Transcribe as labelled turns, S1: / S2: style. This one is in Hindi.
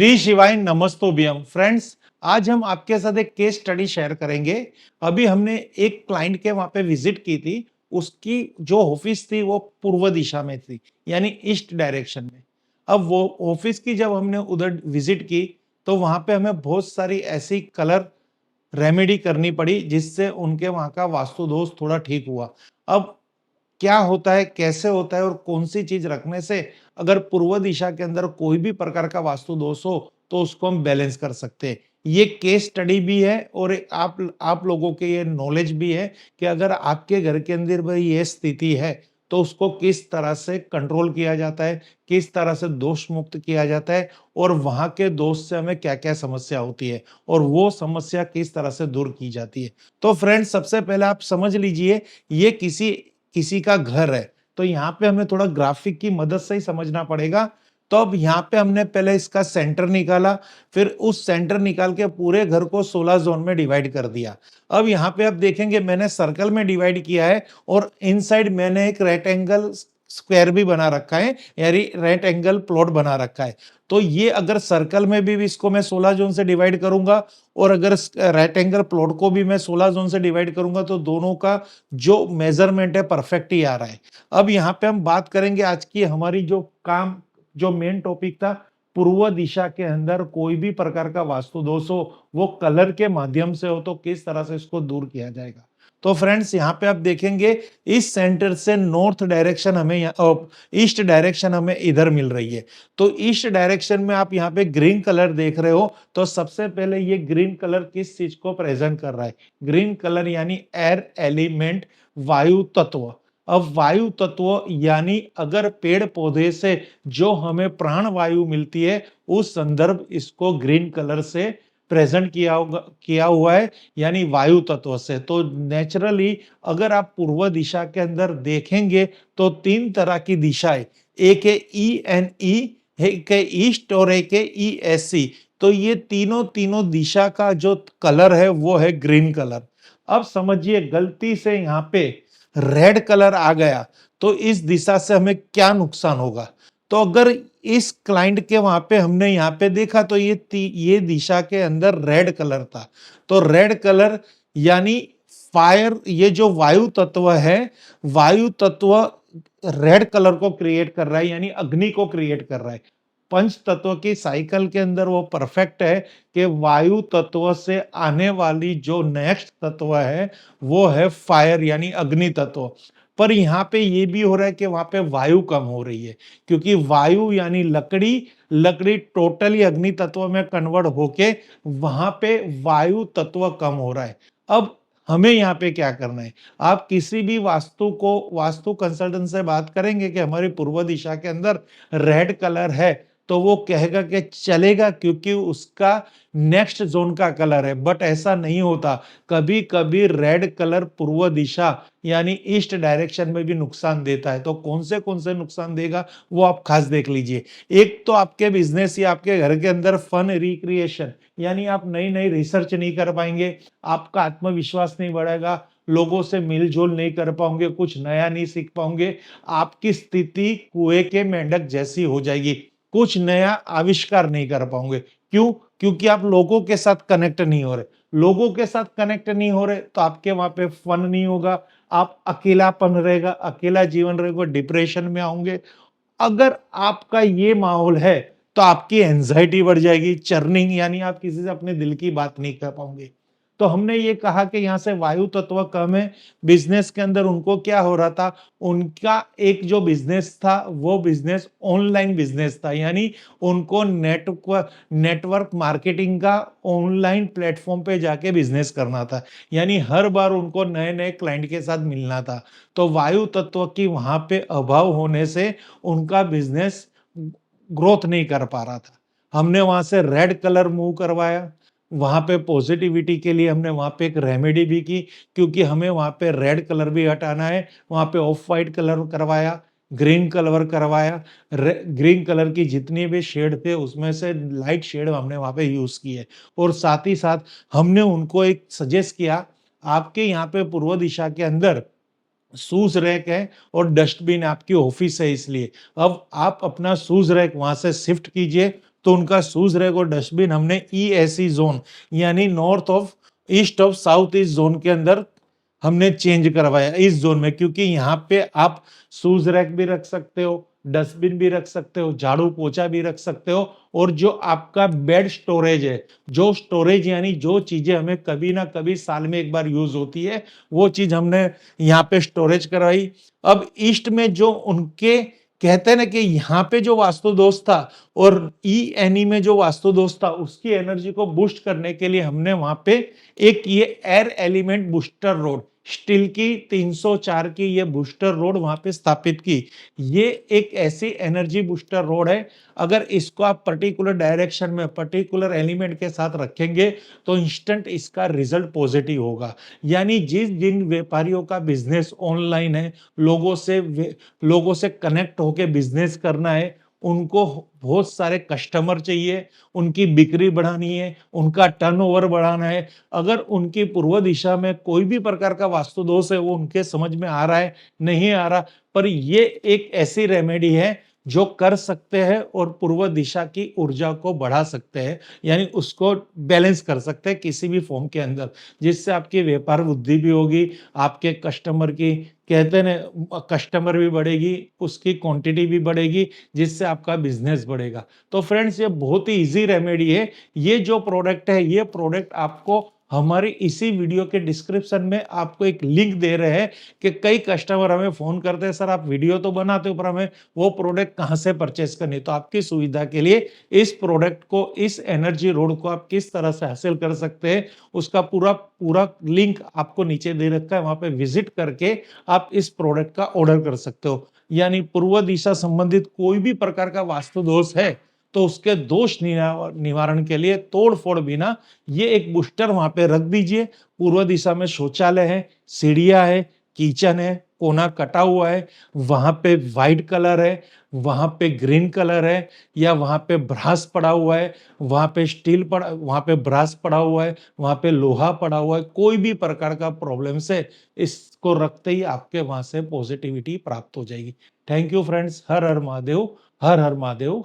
S1: श्री शिवाय नमस्तोभ्यम फ्रेंड्स। आज हम आपके साथ एक केस स्टडी शेयर करेंगे। अभी हमने एक क्लाइंट के वहां पे विजिट की थी। उसकी जो ऑफिस थी वो पूर्व दिशा में थी, यानी ईस्ट डायरेक्शन में। अब वो ऑफिस की जब हमने उधर विजिट की तो वहां पे हमें बहुत सारी ऐसी कलर रेमेडी करनी पड़ी जिससे उनके वहां का वास्तु दोष थोड़ा ठीक हुआ। अब क्या होता है, कैसे होता है और कौन सी चीज रखने से अगर पूर्व दिशा के अंदर कोई भी प्रकार का वास्तु दोष हो तो उसको हम बैलेंस कर सकते हैं। ये केस स्टडी भी है और आप लोगों के ये नॉलेज भी है कि अगर आपके घर के अंदर भाई ये स्थिति है तो उसको किस तरह से कंट्रोल किया जाता है, किस तरह से दोष मुक्त किया जाता है और वहां के दोष से हमें क्या क्या समस्या होती है और वो समस्या किस तरह से दूर की जाती है। तो फ्रेंड्स, सबसे पहले आप समझ लीजिए, ये किसी किसी का घर है तो यहाँ पे हमें थोड़ा ग्राफिक की मदद से ही समझना पड़ेगा। तो अब यहाँ पे हमने पहले इसका सेंटर निकाला, फिर उस सेंटर निकाल के पूरे घर को 16 जोन में डिवाइड कर दिया। अब यहाँ पे आप देखेंगे मैंने सर्कल में डिवाइड किया है और इनसाइड मैंने एक रेक्ट एंगल स्क्वायर भी बना रखा है, यानी रेक्ट एंगल प्लॉट बना रखा है। तो ये अगर सर्कल में भी इसको मैं 16 जोन से डिवाइड करूंगा और अगर राइट एंगल प्लॉट को भी मैं 16 जोन से डिवाइड करूंगा तो दोनों का जो मेजरमेंट है परफेक्ट ही आ रहा है। अब यहाँ पे हम बात करेंगे आज की हमारी जो मेन टॉपिक था, पूर्व दिशा के अंदर कोई भी प्रकार का वास्तु दोष हो वो कलर के माध्यम से हो तो किस तरह से इसको दूर किया जाएगा। तो फ्रेंड्स, यहाँ पे आप देखेंगे इस सेंटर से नॉर्थ डायरेक्शन हमें ईस्ट डायरेक्शन हमें इधर मिल रही है। तो ईस्ट डायरेक्शन में आप यहाँ पे ग्रीन कलर देख रहे हो। तो सबसे पहले ये ग्रीन कलर किस चीज को प्रेजेंट कर रहा है? ग्रीन कलर यानी एयर एलिमेंट, वायु तत्व। अब वायु तत्व यानी अगर पेड़ पौधे से जो हमें प्राण वायु मिलती है उस संदर्भ इसको ग्रीन कलर से प्रेजेंट किया हुआ है, यानी वायु तत्व से। तो नेचुरली अगर आप पूर्व दिशा के अंदर देखेंगे तो तीन तरह की दिशाएं, एक है ENE, एक है ईस्ट और एक है ESC। तो ये तीनों तीनों दिशा का जो कलर है वो है ग्रीन कलर। अब समझिए, गलती से यहाँ पे रेड कलर आ गया तो इस दिशा से हमें क्या नुकसान होगा? तो अगर इस क्लाइंट के वहां पे हमने यहाँ पे देखा तो ये दिशा के अंदर रेड कलर था। तो रेड कलर यानी फायर, ये जो वायु तत्व है, वायु तत्व रेड कलर को क्रिएट कर रहा है, यानी अग्नि को क्रिएट कर रहा है। पंच तत्व की साइकिल के अंदर वो परफेक्ट है कि वायु तत्व से आने वाली जो नेक्स्ट तत्व है वो है फायर, यानी अग्नि तत्व। पर यहाँ पे ये भी हो रहा है कि वहां पे वायु कम हो रही है, क्योंकि वायु यानी लकड़ी, लकड़ी टोटली अग्नि तत्व में कन्वर्ट होके वहां पे वायु तत्व कम हो रहा है। अब हमें यहाँ पे क्या करना है? आप किसी भी वास्तु कंसल्टेंट से बात करेंगे कि हमारी पूर्व दिशा के अंदर रेड कलर है तो वो कहेगा कि चलेगा क्योंकि उसका नेक्स्ट जोन का कलर है। बट ऐसा नहीं होता। कभी कभी रेड कलर पूर्व दिशा यानी ईस्ट डायरेक्शन में भी नुकसान देता है। तो कौन से नुकसान देगा वो आप खास देख लीजिए। एक तो आपके बिजनेस या आपके घर के अंदर फन रिक्रिएशन, यानी आप नई नई रिसर्च नहीं कर पाएंगे, आपका आत्मविश्वास नहीं बढ़ेगा, लोगों से मिलजुल नहीं कर पाओगे, कुछ नया नहीं सीख पाओगे, आपकी स्थिति कुएं के मेंढक जैसी हो जाएगी, कुछ नया आविष्कार नहीं कर पाओगे। क्यों? क्योंकि आप लोगों के साथ कनेक्ट नहीं हो रहे। लोगों के साथ कनेक्ट नहीं हो रहे तो आपके वहां पे फन नहीं होगा, आप अकेलापन रहेगा, अकेला जीवन रहेगा, डिप्रेशन में आओगे। अगर आपका ये माहौल है तो आपकी एंजाइटी बढ़ जाएगी, चर्निंग, यानी आप किसी से अपने दिल की बात नहीं कर पाओगे। तो हमने ये कहा कि यहाँ से वायु तत्व कम है। बिजनेस के अंदर उनको क्या हो रहा था, उनका एक जो बिजनेस था वो बिजनेस ऑनलाइन बिजनेस था, यानी उनको नेटवर्क मार्केटिंग का ऑनलाइन प्लेटफॉर्म पे जाके बिजनेस करना था, यानी हर बार उनको नए नए क्लाइंट के साथ मिलना था। तो वायु तत्व की वहां पे अभाव होने से उनका बिजनेस ग्रोथ नहीं कर पा रहा था। हमने वहां से रेड कलर मूव करवाया। वहां पे पॉजिटिविटी के लिए हमने वहां पे एक रेमेडी भी की, क्योंकि हमें वहां पे रेड कलर भी हटाना है। वहां पे ऑफ वाइट कलर करवाया, ग्रीन कलर करवाया। ग्रीन कलर की जितनी भी शेड थे उसमें से लाइट शेड हमने वहां पे यूज की है। और साथ ही साथ हमने उनको एक सजेस्ट किया, आपके यहाँ पे पूर्व दिशा के अंदर शूज रैक है और डस्टबिन आपकी ऑफिस है, इसलिए अब आप अपना शूज रैक वहां से शिफ्ट कीजिए तो उनका शूज रैक और डस्टबिन हमने ईएसई जोन यानी north of east of south east zone के अंदर हमने चेंज करवाया इस जोन में, क्योंकि यहाँ पे आप शूज रैक भी रख सकते हो, डस्टबिन भी रख सकते हो, झाड़ू पोछा भी रख सकते हो, और जो आपका बेड स्टोरेज है, जो स्टोरेज यानी जो चीजें हमें कभी ना कभी साल में एक बार यूज होती है, वो चीज हमने यहाँ पे स्टोरेज करवाई। अब ईस्ट में जो उनके कहते हैं ना कि यहाँ पे जो वास्तु दोष था और ई एनी में जो वास्तु दोष था, उसकी एनर्जी को बूस्ट करने के लिए हमने वहां पे एक ये air element booster road, steel की 304 की ये बूस्टर रोड वहां पे स्थापित की। ये एक ऐसी एनर्जी बूस्टर रोड है, अगर इसको आप पर्टिकुलर डायरेक्शन में पर्टिकुलर एलिमेंट के साथ रखेंगे तो इंस्टेंट इसका रिजल्ट पॉजिटिव होगा। यानी जिन व्यापारियों का बिजनेस ऑनलाइन है, लोगों से कनेक्ट होके बिजनेस करना है, उनको बहुत सारे कस्टमर चाहिए, उनकी बिक्री बढ़ानी है, उनका टर्नओवर बढ़ाना है। अगर उनकी पूर्व दिशा में कोई भी प्रकार का वास्तु दोष है, वो उनके समझ में आ रहा है, नहीं आ रहा, पर ये एक ऐसी रेमेडी है जो कर सकते हैं और पूर्व दिशा की ऊर्जा को बढ़ा सकते हैं, यानी उसको बैलेंस कर सकते हैं किसी भी फॉर्म के अंदर, जिससे आपकी व्यापार वृद्धि भी होगी, आपके कस्टमर की कहते हैं ना कस्टमर भी बढ़ेगी, उसकी क्वांटिटी भी बढ़ेगी, जिससे आपका बिजनेस बढ़ेगा। तो फ्रेंड्स, ये बहुत ही इजी रेमेडी है। ये जो प्रोडक्ट है, ये प्रोडक्ट आपको हमारी इसी वीडियो के डिस्क्रिप्शन में आपको एक लिंक दे रहे हैं कि कई कस्टमर हमें फोन करते हैं, सर आप वीडियो तो बनाते हो पर हमें वो प्रोडक्ट कहाँ से परचेस करनी। तो आपकी सुविधा के लिए इस प्रोडक्ट को, इस एनर्जी रोड को आप किस तरह से हासिल कर सकते हैं, उसका पूरा पूरा लिंक आपको नीचे दे रखा है, वहां पे विजिट करके आप इस प्रोडक्ट का ऑर्डर कर सकते हो। यानी पूर्व दिशा संबंधित कोई भी प्रकार का वास्तु दोष है तो उसके दोष निवारण के लिए तोड़ फोड़ बिना ये एक बूस्टर वहां पे रख दीजिए। पूर्व दिशा में शौचालय है, सीढ़ियां है, किचन है, कोना कटा हुआ है, वहां पे व्हाइट कलर है, वहां पे ग्रीन कलर है, या वहां पे ब्रास पड़ा हुआ है, वहां पे स्टील पड़ा, वहां पे ब्रास पड़ा हुआ है, वहां पे लोहा पड़ा हुआ है, कोई भी प्रकार का प्रॉब्लम से इसको रखते ही आपके वहां से पॉजिटिविटी प्राप्त हो जाएगी। Thank you friends. Her her Mahadev, her her Mahadev.